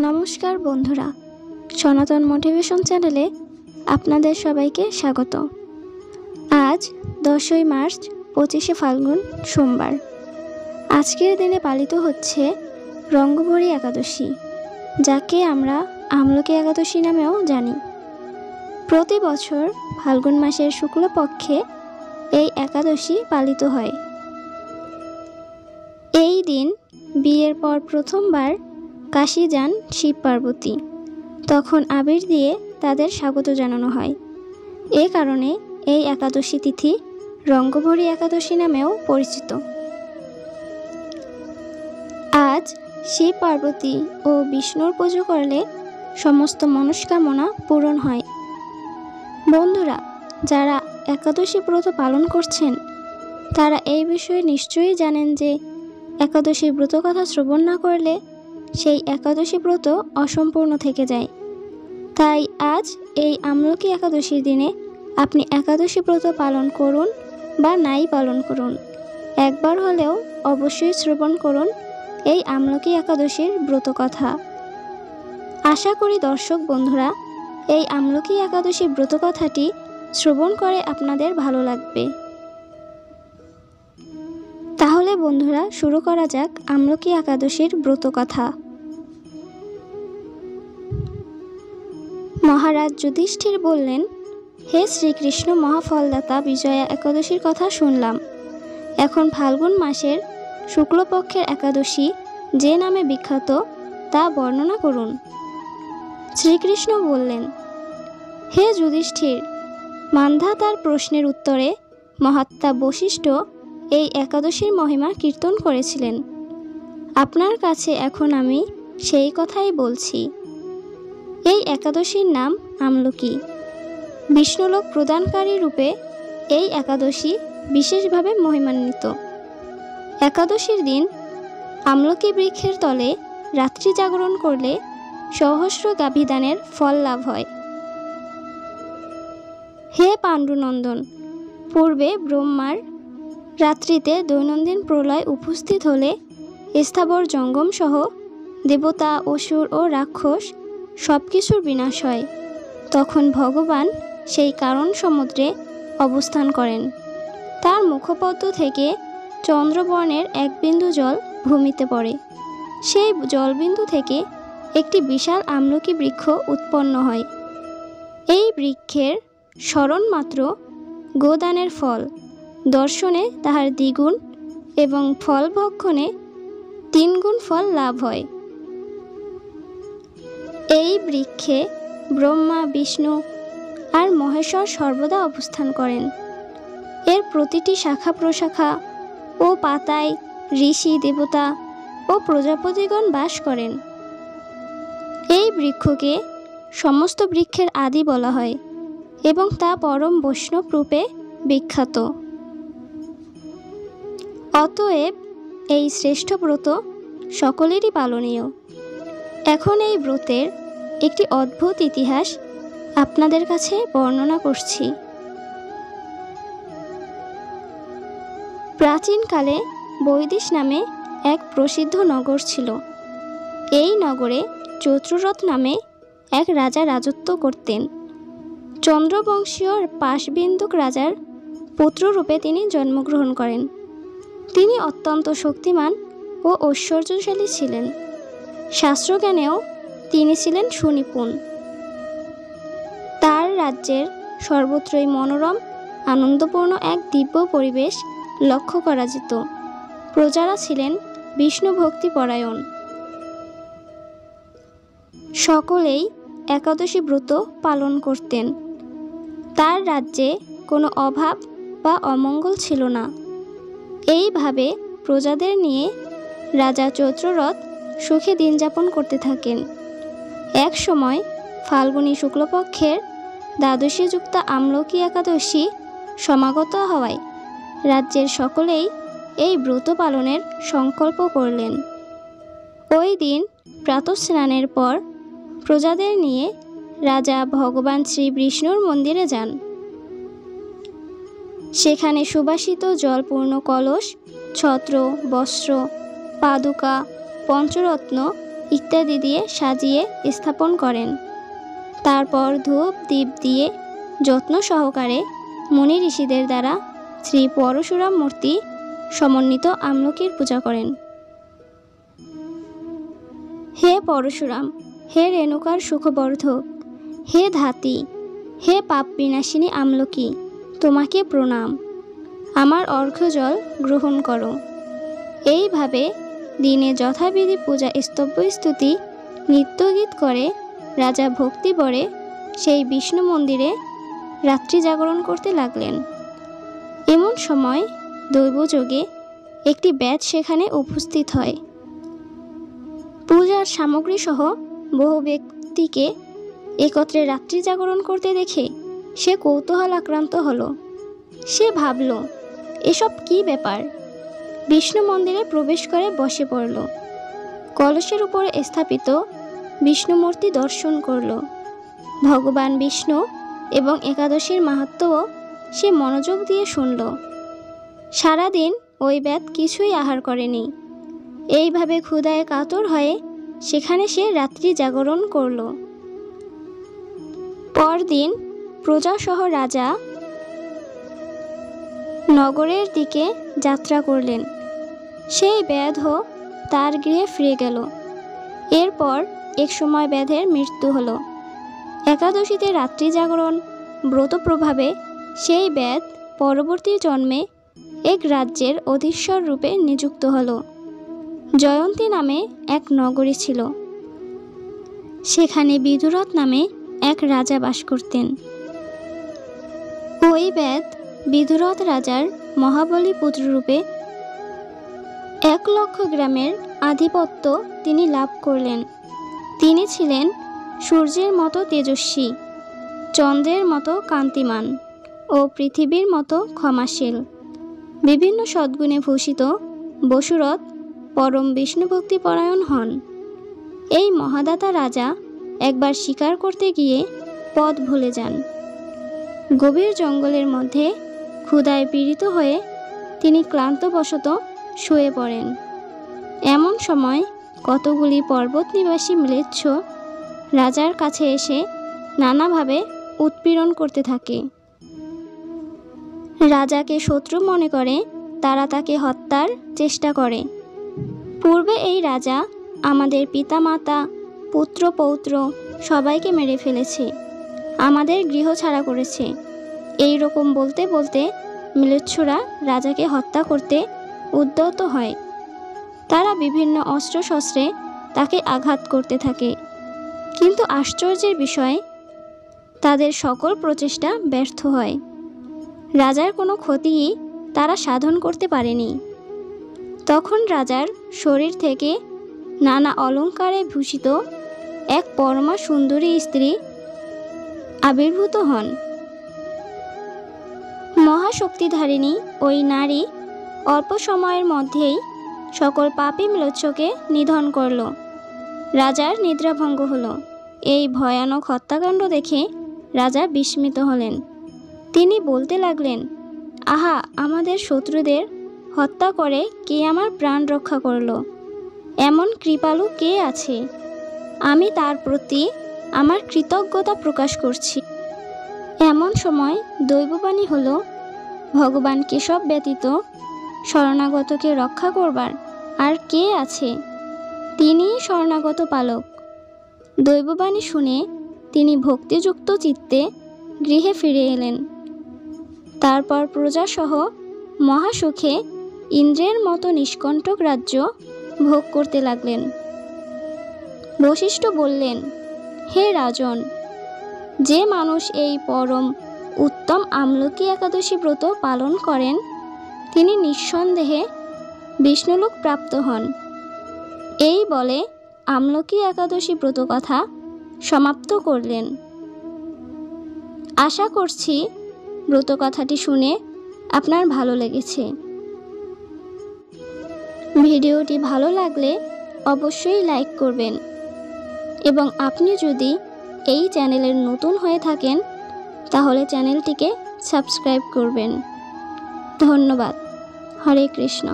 নমস্কার বন্ধুরা, সনাতন মোটিভেশন চ্যানেলে আপনাদের সবাইকে স্বাগত। আজ 10ই মার্চ 25শে ফাল্গুন সোমবার। আজকের দিনে পালিত হচ্ছে রঙ্গভরি একাদশী, যাকে আমরা আমলকি একাদশী নামেও জানি। প্রতি বছর ফাল্গুন মাসের শুক্লপক্ষে এই একাদশী পালিত হয়। এই দিন বিয়ের পর প্রথমবার কাশী যান শিব পার্বতী। তখন আবির দিয়ে তাদের স্বাগত জানানো হয়। এ কারণে এই একাদশী তিথি রঙ্গভরি একাদশী নামেও পরিচিত। আজ শিব পার্বতী ও বিষ্ণুর পুজো করলে সমস্ত মনস্কামনা পূরণ হয়। বন্ধুরা, যারা একাদশী ব্রত পালন করছেন তারা এই বিষয়ে নিশ্চয়ই জানেন যে একাদশী ব্রত কথা শ্রবণ না করলে সেই একাদশী ব্রত অসম্পূর্ণ থেকে যায়। তাই আজ এই আমলকি একাদশীর দিনে আপনি একাদশী ব্রত পালন করুন বা নাই পালন করুন, একবার হলেও অবশ্যই শ্রবণ করুন এই আমলকি একাদশীর ব্রত কথা। আশা করি দর্শক বন্ধুরা, এই আমলকি একাদশী ব্রত কথাটি শ্রবণ করে আপনাদের ভালো লাগবে। তাহলে বন্ধুরা, শুরু করা যাক আমলকি একাদশীর ব্রত কথা। মহারাজ যুধিষ্ঠির বললেন, হে শ্রীকৃষ্ণ মহাফলদাতা বিজয়া একাদশীর কথা শুনলাম। এখন ফাল্গুন মাসের শুক্লপক্ষের একাদশী যে নামে বিখ্যাত তা বর্ণনা করুন। শ্রীকৃষ্ণ বললেন, হে যুধিষ্ঠির, মান্ধা তার প্রশ্নের উত্তরে মহাত্মা বশিষ্ঠ এই একাদশীর মহিমা কীর্তন করেছিলেন। আপনার কাছে এখন আমি সেই কথাই বলছি। এই একাদশীর নাম আমলকি। বিষ্ণুলোক প্রদানকারী রূপে এই একাদশী বিশেষভাবে মহিমান্বিত। একাদশীর দিন আমলকি বৃক্ষের তলে রাত্রি জাগরণ করলে সহস্র গাভীদানের ফল লাভ হয়। হে পাণ্ডুনন্দন, পূর্বে ব্রহ্মার রাত্রিতে দৈনন্দিন প্রলয় উপস্থিত হলে স্থাবর জঙ্গম সহ দেবতা, অসুর ও রাক্ষস সব কিছুর বিনাশ হয়। তখন ভগবান সেই কারণ সমুদ্রে অবস্থান করেন। তার মুখপদ্ম থেকে চন্দ্রবর্ণের এক বিন্দু জল ভূমিতে পড়ে। সেই জলবিন্দু থেকে একটি বিশাল আমলকি বৃক্ষ উৎপন্ন হয়। এই বৃক্ষের স্মরণ মাত্র গোদানের ফল, দর্শনে তাহার দ্বিগুণ এবং ফল ভক্ষণে 3 গুণ ফল লাভ হয়। এই বৃক্ষে ব্রহ্মা, বিষ্ণু আর মহেশ্বর সর্বদা অবস্থান করেন। এর প্রতিটি শাখা প্রশাখা ও পাতায় ঋষি, দেবতা ও প্রজাপতিগণ বাস করেন। এই বৃক্ষকে সমস্ত বৃক্ষের আদি বলা হয় এবং তা পরম বৈষ্ণব রূপে বিখ্যাত। অতএব এই শ্রেষ্ঠ ব্রত সকলেরই পালনীয়। এখন এই ব্রতের একটি অদ্ভুত ইতিহাস আপনাদের কাছে বর্ণনা করছি। প্রাচীনকালে বৈদিশ নামে এক প্রসিদ্ধ নগর ছিল। এই নগরে চৈত্ররথ নামে এক রাজা রাজত্ব করতেন। চন্দ্রবংশীয় পাশবিন্দুক রাজার পুত্ররূপে তিনি জন্মগ্রহণ করেন। তিনি অত্যন্ত শক্তিমান ও ঐশ্বর্যশালী ছিলেন। শাস্ত্রজ্ঞানেও তিনি ছিলেন সুনিপুণ। তার রাজ্যের সর্বত্রই মনোরম, আনন্দপূর্ণ এক দিব্য পরিবেশ লক্ষ্য করা যেত। প্রজারা ছিলেন বিষ্ণু ভক্তি পরায়ণ। সকলেই একাদশী ব্রত পালন করতেন। তার রাজ্যে কোনো অভাব বা অমঙ্গল ছিল না। এইভাবে প্রজাদের নিয়ে রাজা চৈত্ররথ সুখে দিন যাপন করতে থাকেন। এক সময় ফাল্গুনী শুক্লপক্ষের দ্বাদশী যুক্ত আমলকি একাদশী সমাগত হওয়ায় রাজ্যের সকলেই এই ব্রত পালনের সংকল্প করলেন। ওই দিন প্রাতঃস্নানের পর প্রজাদের নিয়ে রাজা ভগবান শ্রী বিষ্ণুর মন্দিরে যান। সেখানে সুবাসিত জলপূর্ণ কলস, ছত্র, বস্ত্র, পাদুকা, পঞ্চরত্ন ইত্যাদি দিয়ে সাজিয়ে স্থাপন করেন। তারপর ধূপ দীপ দিয়ে যত্ন সহকারে মুনি ঋষিদের দ্বারা শ্রী পরশুরাম মূর্তি সমন্বিত আমলকির পূজা করেন। হে পরশুরাম, হে রেণুকার সুখবর্ধক, হে ধাতি, হে পাপ বিনাশিনী আমলকি, তোমাকে প্রণাম, আমার অর্ঘ্যজল গ্রহণ করো। এইভাবে দিনে যথাবিধি পূজা স্তব্য স্তুতি নিত্যগীত করে রাজা ভক্তি ভরে সেই বিষ্ণু মন্দিরে রাত্রি জাগরণ করতে লাগলেন। এমন সময় দৈবযোগে একটি ব্যাধ সেখানে উপস্থিত হয়। পূজার সামগ্রী সহ বহু ব্যক্তিকে একত্রে রাত্রি জাগরণ করতে দেখে সে কৌতূহল আক্রান্ত হলো। সে ভাবল, এসব কি ব্যাপার? বিষ্ণু মন্দিরে প্রবেশ করে বসে পড়ল। কলসের উপরে স্থাপিত বিষ্ণু মূর্তি দর্শন করল। ভগবান বিষ্ণু এবং একাদশীর মাহাত্ম্যও সে মনোযোগ দিয়ে শুনল। সারাদিন ওই ব্যাধ কিছুই আহার করেনি। এইভাবে ক্ষুধায় কাতর হয়ে সেখানে সে রাত্রি জাগরণ করল। পরদিন প্রজাসহ রাজা নগরের দিকে যাত্রা করলেন। সেই ব্যাধও তার গৃহে ফিরে গেল। এরপর এক সময় ব্যাধের মৃত্যু হলো। একাদশীতে রাত্রি জাগরণ ব্রত প্রভাবে সেই ব্যাধ পরবর্তী জন্মে এক রাজ্যের অধীশ্বর রূপে নিযুক্ত হল। জয়ন্তী নামে এক নগরী ছিল। সেখানে বিদুরথ নামে এক রাজা বাস করতেন। ওই ব্যাধ বিদুরথ রাজার মহাবলী পুত্ররূপে 1,00,000 গ্রামের আধিপত্য তিনি লাভ করলেন। তিনি ছিলেন সূর্যের মতো তেজস্বী, চন্দ্রের মতো কান্তিমান ও পৃথিবীর মতো ক্ষমাশীল। বিভিন্ন সদ্গুণে ভূষিত বসুরথ পরম বিষ্ণুভক্তিপরায়ণ হন। এই মহাদাতা রাজা একবার শিকার করতে গিয়ে পথ ভুলে যান। গভীর জঙ্গলের মধ্যে ক্ষুধায় পীড়িত হয়ে তিনি ক্লান্তবশত শুয়ে পড়েন। এমন সময় কতগুলি পর্বত নিবাসী ম্লেচ্ছ রাজার কাছে এসে নানাভাবে উৎপীড়ন করতে থাকে। রাজাকে শত্রু মনে করে তারা তাকে হত্যার চেষ্টা করে। পূর্বে এই রাজা আমাদের পিতামাতা পুত্র পৌত্র সবাইকে মেরে ফেলেছে, আমাদের গৃহ ছাড়া করেছে, এই রকম বলতে বলতে ম্লেচ্ছরা রাজাকে হত্যা করতে উদ্যত হয়। তারা বিভিন্ন অস্ত্রশস্ত্রে তাকে আঘাত করতে থাকে, কিন্তু আশ্চর্যের বিষয় তাদের সকল প্রচেষ্টা ব্যর্থ হয়। রাজার কোনো ক্ষতিই তারা সাধন করতে পারেনি। তখন রাজার শরীর থেকে নানা অলঙ্কারে ভূষিত এক পরমা সুন্দরী স্ত্রী আবির্ভূত হন। মহাশক্তিধারিণী ওই নারী অল্প সময়ের মধ্যেই সকল পাপী ম্লেচ্ছকে নিধন করল। রাজার নিদ্রাভঙ্গ হল। এই ভয়ানক হত্যাকাণ্ড দেখে রাজা বিস্মিত হলেন। তিনি বলতে লাগলেন, আহা, আমাদের শত্রুদের হত্যা করে কে আমার প্রাণ রক্ষা করল? এমন কৃপালু কে আছে? আমি তার প্রতি আমার কৃতজ্ঞতা প্রকাশ করছি। এমন সময় দৈববাণী হল, ভগবান কেশব ব্যতীত শরণাগতকে রক্ষা করবার আর কে আছে? তিনিই শরণাগত পালক। দৈববাণী শুনে তিনি ভক্তিযুক্ত চিত্তে গৃহে ফিরে এলেন। তারপর প্রজাসহ মহাসুখে ইন্দ্রের মতো নিষ্কণ্টক রাজ্য ভোগ করতে লাগলেন। বশিষ্ঠ বললেন, হে রাজন, যে মানুষ এই পরম উত্তম আমলকি একাদশী ব্রত পালন করেন তিনি নিঃসন্দেহে বিষ্ণুলোক প্রাপ্ত হন। এই বলে আমলকি একাদশী ব্রত কথা সমাপ্ত করলেন। আশা করছি ব্রত কথাটি শুনে আপনার ভালো লেগেছে। ভিডিওটি ভালো লাগলে অবশ্যই লাইক করবেন এবং আপনি যদি এই চ্যানেলের নতুন হয়ে থাকেন তাহলে চ্যানেলটিকে সাবস্ক্রাইব করবেন। ধন্যবাদ। হরে কৃষ্ণ।